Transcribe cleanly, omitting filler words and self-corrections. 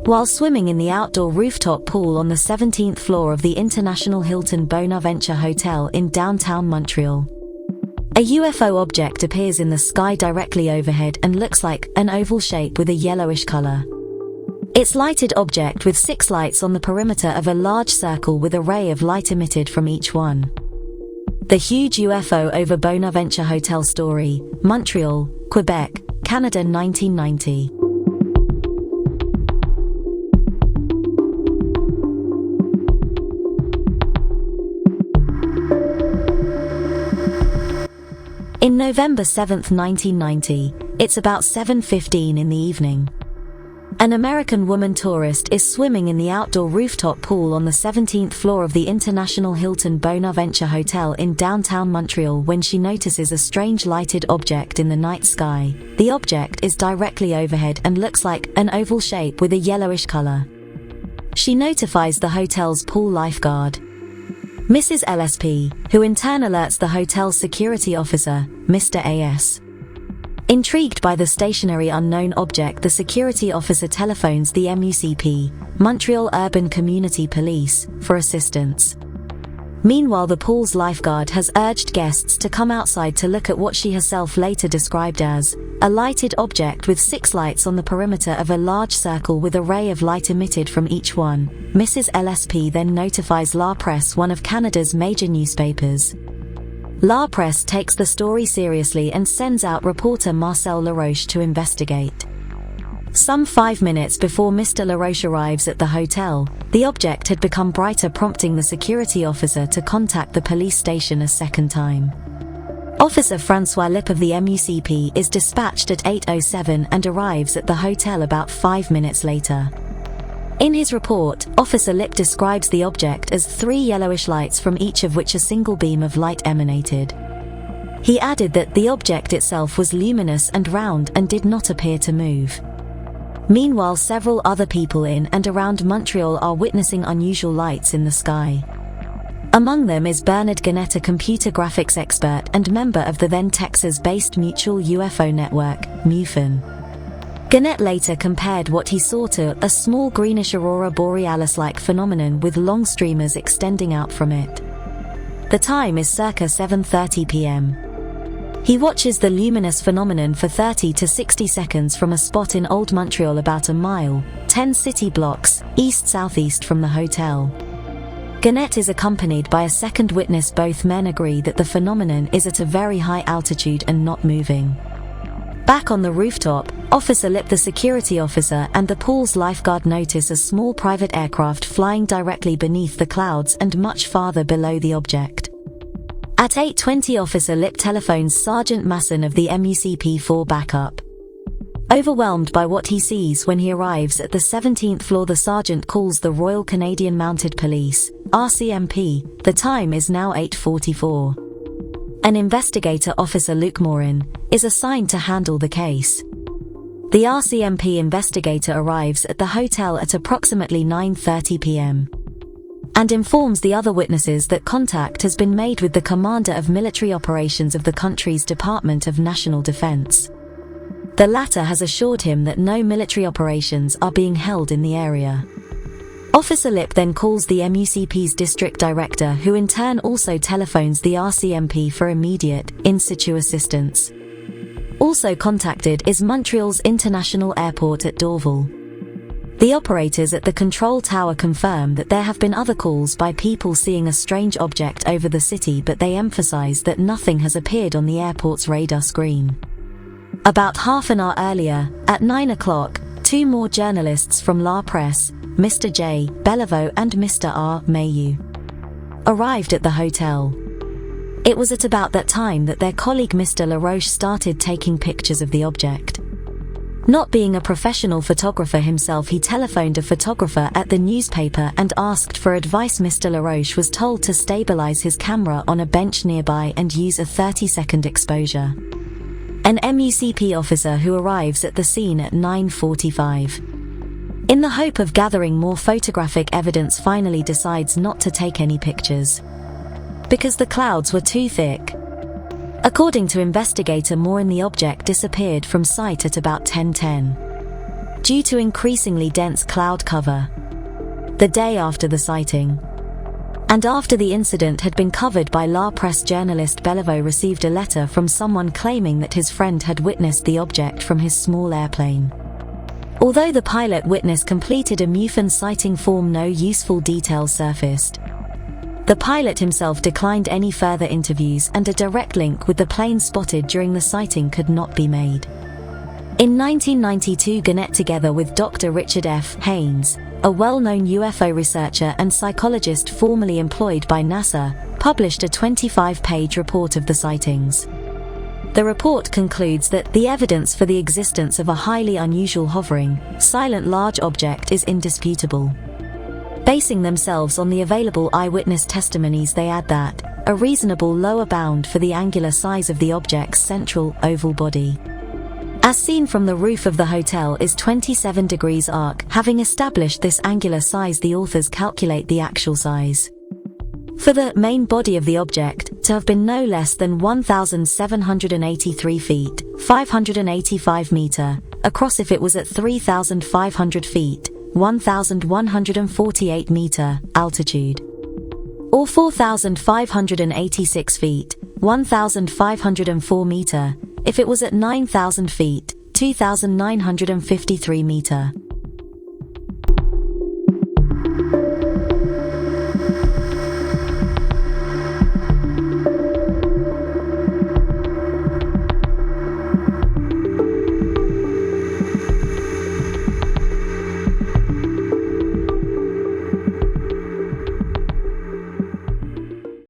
While swimming in the outdoor rooftop pool on the 17th floor of the International Hilton Bonaventure Hotel in downtown Montreal. A UFO object appears in the sky directly overhead and looks like an oval shape with a yellowish color. It's lighted object with 6 lights on the perimeter of a large circle with a ray of light emitted from each one. The huge UFO over Bonaventure Hotel story, Montreal, Quebec, Canada 1990. In November 7, 1990, it's about 7:15 in the evening. An American woman tourist is swimming in the outdoor rooftop pool on the 17th floor of the International Hilton Bonaventure Hotel in downtown Montreal when she notices a strange lighted object in the night sky. The object is directly overhead and looks like an oval shape with a yellowish color. She notifies the hotel's pool lifeguard, Mrs. LSP, who in turn alerts the hotel's security officer, Mr. AS. Intrigued by the stationary unknown object, the security officer telephones the MUCP, Montreal Urban Community Police, for assistance. Meanwhile, the pool's lifeguard has urged guests to come outside to look at what she herself later described as a lighted object with 6 lights on the perimeter of a large circle with a ray of light emitted from each one. Mrs. LSP then notifies La Presse, one of Canada's major newspapers. La Presse takes the story seriously and sends out reporter Marcel Laroche to investigate. Some 5 minutes before Mr. Laroche arrives at the hotel, the object had become brighter, prompting the security officer to contact the police station a second time. Officer François Lieb of the MUCP is dispatched at 8:07 and arrives at the hotel about 5 minutes later. In his report, Officer Lieb describes the object as 3 yellowish lights from each of which a single beam of light emanated. He added that the object itself was luminous and round and did not appear to move. Meanwhile, several other people in and around Montreal are witnessing unusual lights in the sky. Among them is Bernard Jannetta, computer graphics expert and member of the then Texas-based Mutual UFO Network, MUFON. Jannetta later compared what he saw to a small greenish aurora borealis-like phenomenon with long streamers extending out from it. The time is circa 7:30 p.m. He watches the luminous phenomenon for 30 to 60 seconds from a spot in Old Montreal about a mile, 10 city blocks, east-southeast from the hotel. Jannetta is accompanied by a second witness. Both men agree that the phenomenon is at a very high altitude and not moving. Back on the rooftop, Officer Lieb, the security officer, and the pool's lifeguard notice a small private aircraft flying directly beneath the clouds and much farther below the object. At 8:20, Officer Lieb telephones Sergeant Masson of the MUCP for backup. Overwhelmed by what he sees when he arrives at the 17th floor, the sergeant calls the Royal Canadian Mounted Police, RCMP. The time is now 8:44. An investigator, Officer Luc Morin, is assigned to handle the case. The RCMP investigator arrives at the hotel at approximately 9:30 p.m. and informs the other witnesses that contact has been made with the commander of military operations of the country's Department of National Defense. The latter has assured him that no military operations are being held in the area. Officer Lieb then calls the MUCP's district director, who in turn also telephones the RCMP for immediate, in-situ assistance. Also contacted is Montreal's International Airport at Dorval. The operators at the control tower confirm that there have been other calls by people seeing a strange object over the city, but they emphasize that nothing has appeared on the airport's radar screen. About half an hour earlier, at 9 o'clock, 2 more journalists from La Presse, Mr. J. Beliveau and Mr. R. Mayu, arrived at the hotel. It was at about that time that their colleague Mr. Laroche started taking pictures of the object. Not being a professional photographer himself, he telephoned a photographer at the newspaper and asked for advice. Mr. Laroche was told to stabilize his camera on a bench nearby and use a 30-second exposure. An MUCP officer who arrives at the scene at 9:45. In the hope of gathering more photographic evidence, finally decides not to take any pictures because the clouds were too thick. According to investigator Morin, the object disappeared from sight at about 10:10. due to increasingly dense cloud cover. The day after the sighting, and after the incident had been covered by La Presse, journalist Beliveau received a letter from someone claiming that his friend had witnessed the object from his small airplane. Although the pilot witness completed a MUFON sighting form, no useful details surfaced. The pilot himself declined any further interviews, and a direct link with the plane spotted during the sighting could not be made. In 1992, Jannetta, together with Dr. Richard F. Haynes, a well-known UFO researcher and psychologist formerly employed by NASA, published a 25-page report of the sightings. The report concludes that the evidence for the existence of a highly unusual hovering, silent large object is indisputable. Basing themselves on the available eyewitness testimonies, they add that a reasonable lower bound for the angular size of the object's central, oval body, as seen from the roof of the hotel, is 27 degrees arc. Having established this angular size, the authors calculate the actual size for the main body of the object to have been no less than 1,783 feet, 585 meter, across if it was at 3,500 feet, 1,148 meter, altitude, or 4,586 feet, 1,504 meter, if it was at 9,000 feet, 2,953 meter.